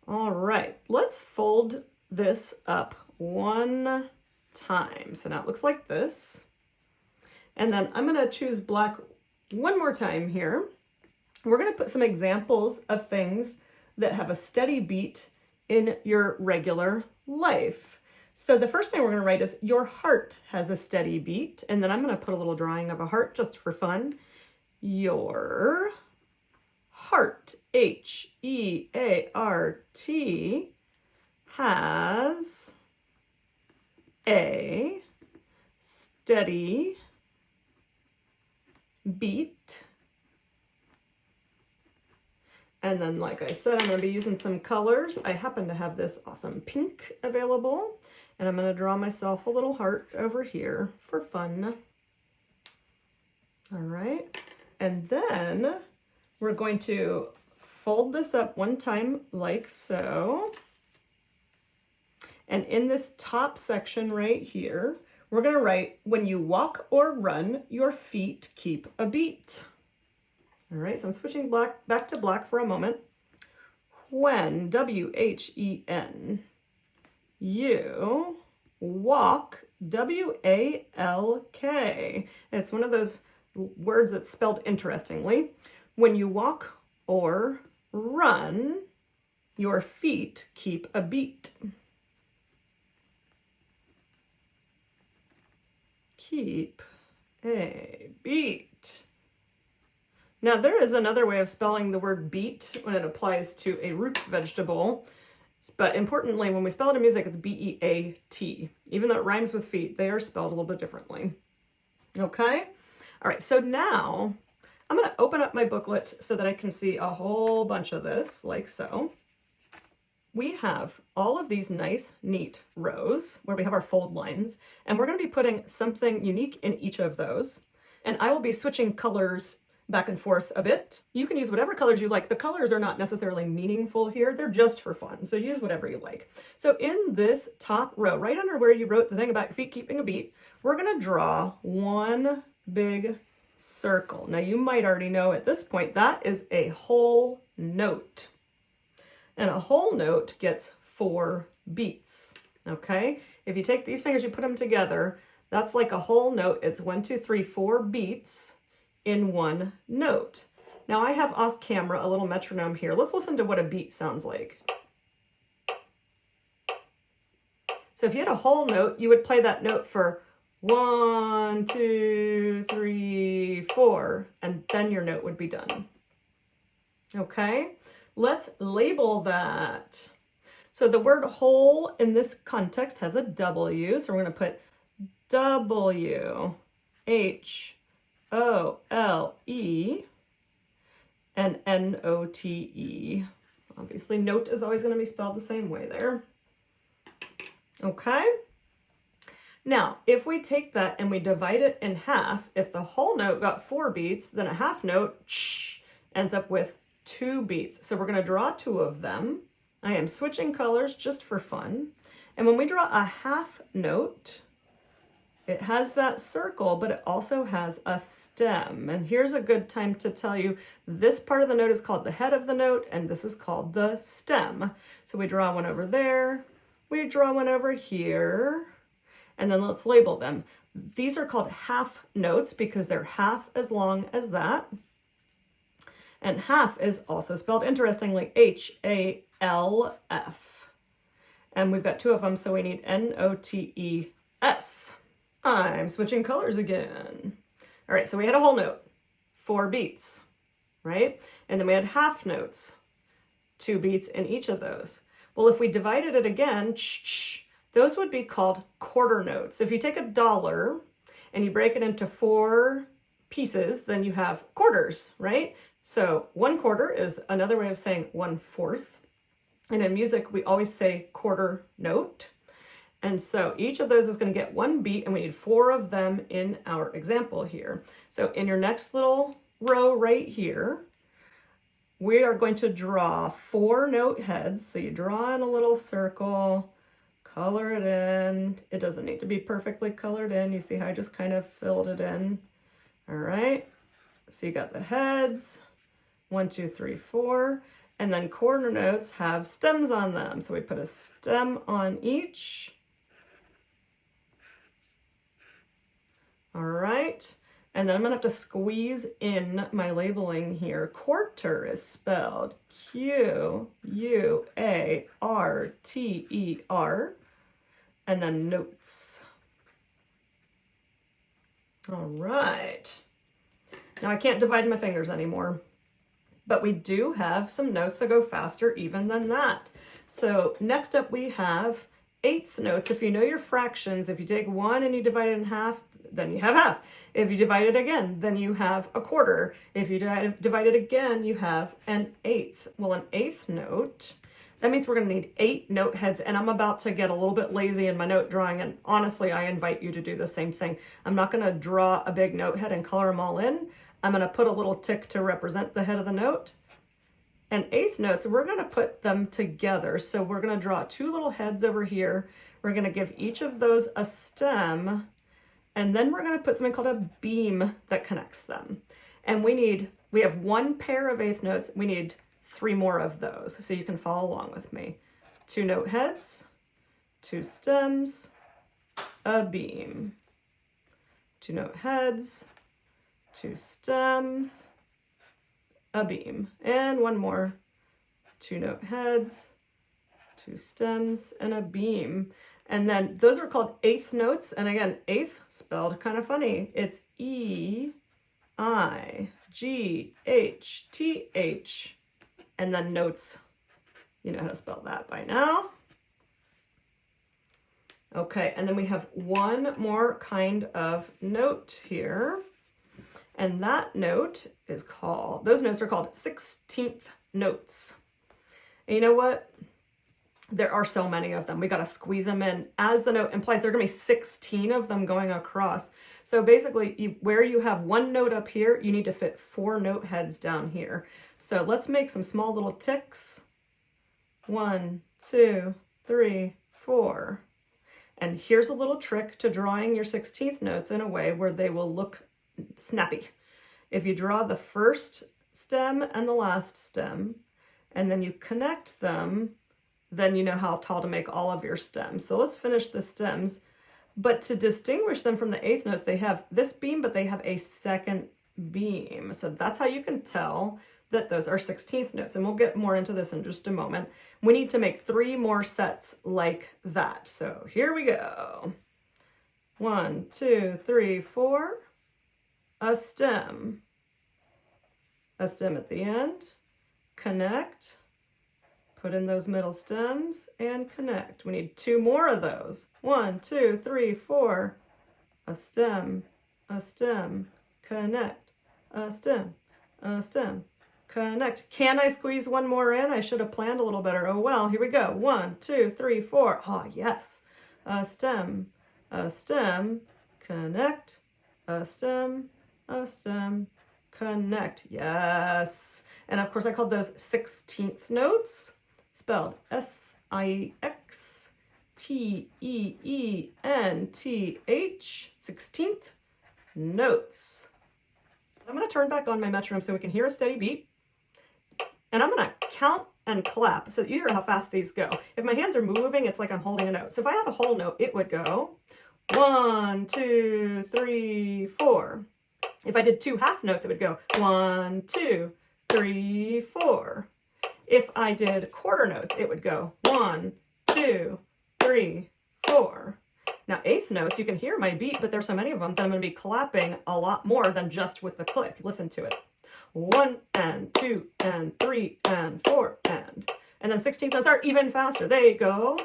All right, let's fold this up one time. So now it looks like this. And then I'm gonna choose black one more time here. We're gonna put some examples of things that have a steady beat in your regular life. So the first thing we're gonna write is your heart has a steady beat. And then I'm gonna put a little drawing of a heart just for fun. Your heart, H-E-A-R-T, has a steady beat. And then, like I said, I'm going to be using some colors. I happen to have this awesome pink available, and I'm going to draw myself a little heart over here for fun. All right, and then we're going to fold this up one time like so. And in this top section right here, we're going to write, when you walk or run, your feet keep a beat. All right, so I'm switching back to black for a moment. When, W-H-E-N, you walk, W-A-L-K. It's one of those words that's spelled interestingly. When you walk or run, your feet keep a beat. Keep a beat. Now there is another way of spelling the word beat when it applies to a root vegetable, but importantly, when we spell it in music, it's B-E-A-T. Even though it rhymes with feet, they are spelled a little bit differently. Okay? All right, so now I'm going to open up my booklet so that I can see a whole bunch of this, like so. We have all of these nice, neat rows where we have our fold lines, and we're going to be putting something unique in each of those. And I will be switching colors back and forth a bit. You can use whatever colors you like. The colors are not necessarily meaningful here. They're just for fun. So use whatever you like. So in this top row, right under where you wrote the thing about your feet keeping a beat, we're going to draw one big circle. Now you might already know at this point that is a whole note. And a whole note gets 4 beats. Okay? If you take these fingers, you put them together, that's like a whole note. It's 1, 2, 3, 4 beats in one note. Now I have off camera a little metronome here. Let's listen to what a beat sounds like. So if you had a whole note, you would play that note for 1, 2, 3, 4, and then your note would be done. Okay, let's label that. So the word whole in this context has a W, so we're going to put W, H, O-L-E, and N-O-T-E. Obviously, note is always going to be spelled the same way there. Okay? Now, if we take that and we divide it in half, if the whole note got 4 beats, then a half note ends up with 2 beats. So we're going to draw 2 of them. I am switching colors just for fun. And when we draw a half note, it has that circle, but it also has a stem. And here's a good time to tell you, this part of the note is called the head of the note, and this is called the stem. So we draw one over there, we draw one over here, and then let's label them. These are called half notes because they're half as long as that. And half is also spelled interestingly, H-A-L-F. And we've got 2 of them, so we need N-O-T-E-S. I'm switching colors again. All right, so we had a whole note, 4 beats, right? And then we had half notes, 2 beats in each of those. Well, if we divided it again, those would be called quarter notes. If you take $1 and you break it into 4 pieces, then you have quarters, right? So 1/4 is another way of saying 1/4. And in music, we always say quarter note. And so each of those is going to get 1 beat, and we need 4 of them in our example here. So in your next little row right here, we are going to draw 4 note heads. So you draw in a little circle, color it in. It doesn't need to be perfectly colored in. You see how I just kind of filled it in. All right. So you got the heads, 1, 2, 3, 4. And then quarter notes have stems on them. So we put a stem on each. All right. And then I'm gonna have to squeeze in my labeling here. Quarter is spelled Q-U-A-R-T-E-R. And then notes. All right. Now I can't divide my fingers anymore, but we do have some notes that go faster even than that. So next up we have eighth notes. If you know your fractions, if you take 1 and you divide it in half, then you have half. If you divide it again, then you have a quarter. If you divide it again, you have an eighth. Well, an eighth note, that means we're going to need 8 note heads, and I'm about to get a little bit lazy in my note drawing, and honestly, I invite you to do the same thing. I'm not going to draw a big note head and color them all in. I'm going to put a little tick to represent the head of the note. And eighth notes, we're going to put them together. So we're going to draw 2 little heads over here. We're going to give each of those a stem, and then we're going to put something called a beam that connects them. And we have 1 pair of eighth notes. We need 3 more of those, so you can follow along with me. 2 note heads, 2 stems, a beam. 2 note heads, 2 stems, a beam. And 1 more. 2 note heads, 2 stems, and a beam. And then those are called eighth notes. And again, eighth spelled kind of funny. It's E-I-G-H-T-H. And then notes. You know how to spell that by now. Okay, and then we have 1 more kind of note here. And that note is called, those notes are called 16th notes. And you know what? There are so many of them. We got to squeeze them in. As the note implies, there are going to be 16 of them going across. So basically, where you have 1 note up here, you need to fit 4 note heads down here. So let's make some small little ticks. 1, 2, 3, 4. And here's a little trick to drawing your 16th notes in a way where they will look snappy. If you draw the first stem and the last stem, and then you connect them, then you know how tall to make all of your stems. So let's finish the stems. But to distinguish them from the eighth notes, they have this beam, but they have a second beam. So that's how you can tell that those are 16th notes. And we'll get more into this in just a moment. We need to make 3 more sets like that. So here we go. 1, 2, 3, 4. A stem. A stem at the end. Connect. Put in those middle stems and connect. We need 2 more of those. 1, 2, 3, 4. A stem, connect. A stem, connect. Can I squeeze 1 more in? I should have planned a little better. Oh well, here we go. 1, 2, 3, 4. Oh yes. A stem, connect. A stem, connect. Yes. And of course I called those 16th notes. Spelled S-I-X-T-E-E-N-T-H, 16th notes. I'm going to turn back on my metronome so we can hear a steady beat. And I'm going to count and clap so that you hear how fast these go. If my hands are moving, it's like I'm holding a note. So if I had a whole note, it would go 1, 2, 3, 4. If I did 2 half notes, it would go 1, 2, 3, 4. If I did quarter notes, it would go 1, 2, 3, 4. Now, eighth notes, you can hear my beat, but there's so many of them that I'm going to be clapping a lot more than just with the click. Listen to it. 1 and 2 and 3 and 4 and then 16th notes are even faster. They go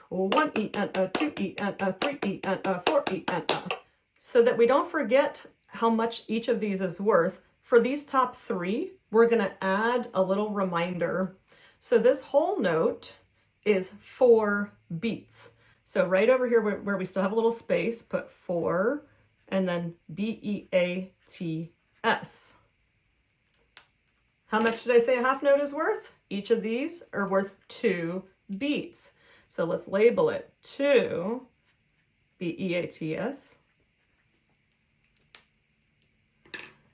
1 E and a 2 E and a 3 E and a 4 E and a. So that we don't forget how much each of these is worth. For these top 3, we're going to add a little reminder. So this whole note is 4 beats. So right over here where we still have a little space, put 4 and then B-E-A-T-S. How much did I say a half note is worth? Each of these are worth 2 beats. So let's label it 2, B-E-A-T-S.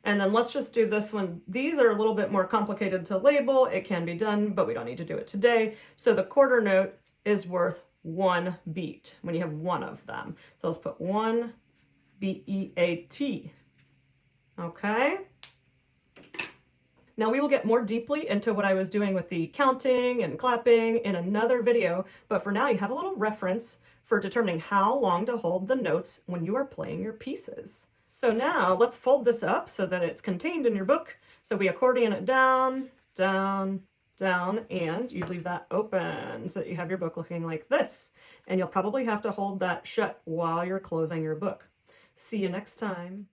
And then let's just do this one. These are a little bit more complicated to label. It can be done, but we don't need to do it today. So the quarter note is worth 1 beat when you have one of them. So let's put 1 B-E-A-T. Okay. Now we will get more deeply into what I was doing with the counting and clapping in another video, but for now you have a little reference for determining how long to hold the notes when you are playing your pieces. So now let's fold this up so that it's contained in your book. So we accordion it down, down, down, and you leave that open so that you have your book looking like this. And you'll probably have to hold that shut while you're closing your book. See you next time.